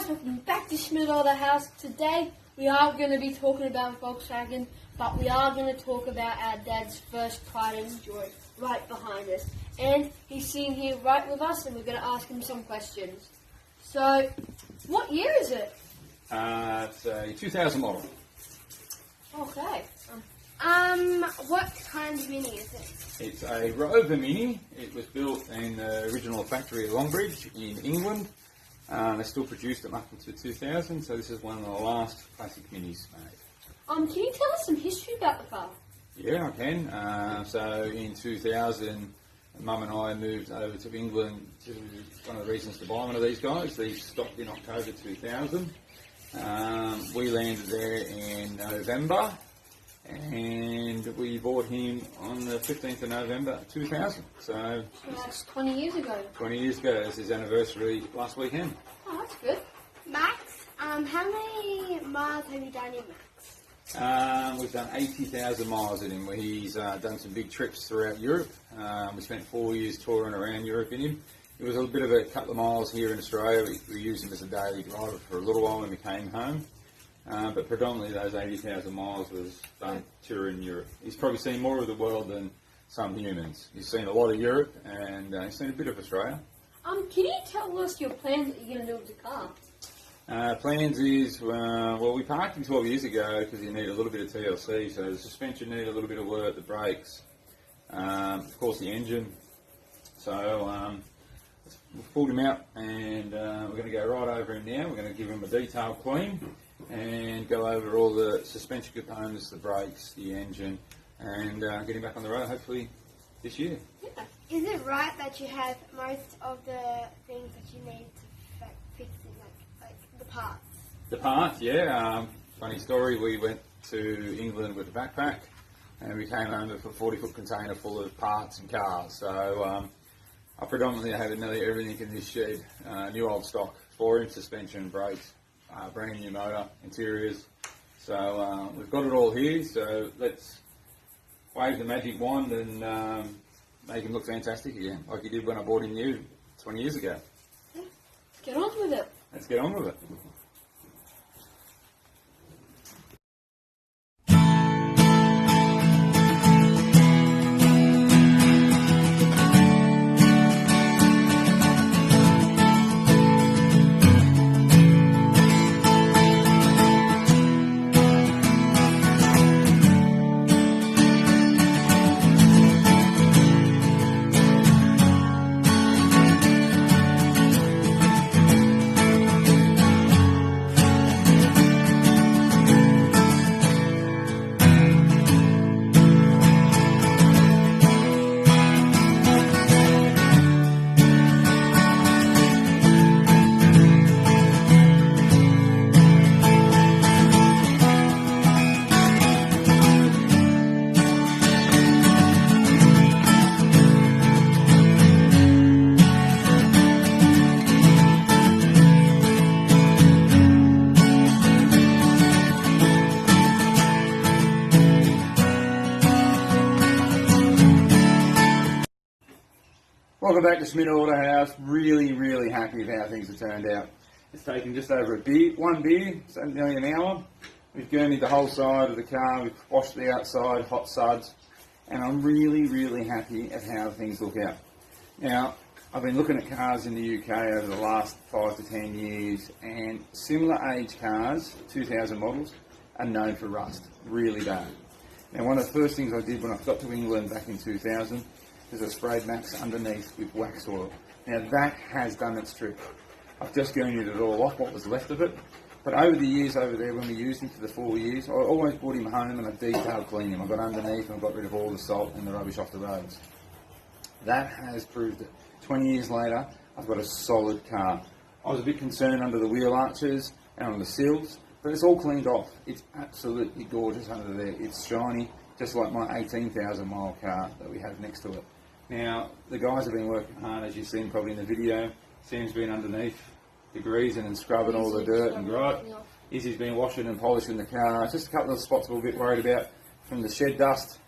guys, welcome back to Schmidt Autohaus. Today we are going to be talking about Volkswagen, but we are going to talk about our dad's first pride and joy right behind us. And he's sitting here right with us, and we're going to ask him some questions. So, what year is it? It's a 2000 model. Okay. What kind of Mini is it? It's a Rover Mini. It was built in the original factory at Longbridge in England. They still produced them up until 2000, so this is one of the last classic Minis made. Can you tell us some history about the car? Yeah, I can. So in 2000, Mum and I moved over to England. One of the reasons to buy one of these guys. These stopped in October 2000. We landed there in November, and we bought him on the 15th of November 2000. So that's 20 years ago. 20 years ago. It's his anniversary last weekend. Oh, that's good. Max, how many miles have you done in Max? We've done 80,000 miles in him. He's done some big trips throughout Europe. We spent 4 years touring around Europe in him. It was a bit of a couple of miles here in Australia. We used him as a daily driver for a little while when we came home. But predominantly those 80,000 miles was done touring Europe. He's probably seen more of the world than some humans. He's seen a lot of Europe, and he's seen a bit of Australia. Can you tell us your plans that you're going to do with the car? Plans is, well, we parked him 12 years ago because you need a little bit of TLC, so the suspension needed a little bit of work, the brakes, of course the engine. So we've pulled him out, and we're going to go right over him now. We're going to give him a detailed clean and go over all the suspension components, the brakes, the engine, and get him back on the road hopefully this year. Yeah. Is it right that you have most of the things that you need to fix in, like the parts? The parts, yeah. Funny story, we went to England with a backpack, and we came home with a 40-foot container full of parts and cars. So I predominantly have nearly everything in this shed, new old stock, 4-inch suspension, brakes, brand new motor, interiors. So we've got it all here, so let's wave the magic wand and make him look fantastic again, like he did when I bought him new 20 years ago. Yeah. Let's get on with it. Let's get on with it. Welcome back to Schmidt Autohaus. Really happy with how things have turned out. It's taken just over one beer, so nearly an hour. We've gurneyed the whole side of the car, we've washed the outside, hot suds, and I'm really happy at how things look out. Now, I've been looking at cars in the UK over the last 5 to 10 years, and similar age cars, 2000 models, are known for rust, really bad. Now, one of the first things I did when I got to England back in 2000 is I sprayed Max underneath with wax oil. Now that has done its trick. I've just gurneyed it all off, what was left of it. But over the years over there, when we used him for the 4 years, I always brought him home and I detailed cleaned him. I got underneath and I got rid of all the salt and the rubbish off the roads. That has proved it. 20 years later, I've got a solid car. I was a bit concerned under the wheel arches and on the sills, but it's all cleaned off. It's absolutely gorgeous under there. It's shiny, just like my 18,000 mile car that we have next to it. Now, the guys have been working hard, as you've seen probably in the video. Sam's been underneath, degreasing and scrubbing all the dirt and grime. Izzy's been washing and polishing the car. Just a couple of spots we're a bit worried about from the shed dust.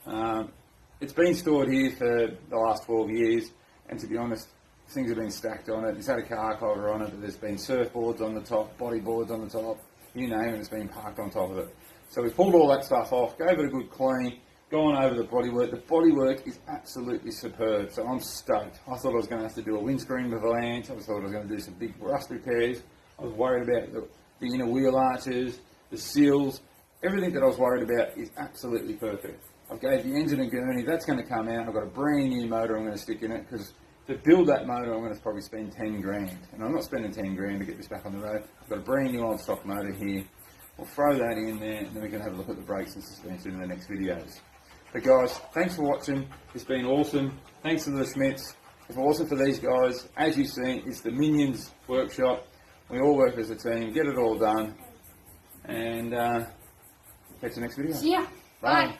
It's been stored here for the last 12 years, and to be honest, things have been stacked on it. It's had a car cover on it, but there's been surfboards on the top, bodyboards on the top, you name it, it's been parked on top of it. So we pulled all that stuff off, gave it a good clean, gone over the bodywork. The bodywork is absolutely superb, so I'm stoked. I thought I was going to have to do a windscreen avalanche. I thought I was going to do some big rust repairs. I was worried about the inner wheel arches, the seals. Everything that I was worried about is absolutely perfect. I've gave the engine a gurney, that's going to come out. I've got a brand new motor I'm going to stick in it, because to build that motor I'm going to probably spend 10 grand. And I'm not spending 10 grand to get this back on the road. I've got a brand new old stock motor here. We'll throw that in there, and then we can have a look at the brakes and suspension in the next videos. But guys, thanks for watching. It's been awesome. Thanks to the Schmidts. If it wasn't for these guys, as you've seen, it's the Minions workshop. We all work as a team, get it all done. And catch you next video. See ya. Bye. Bye.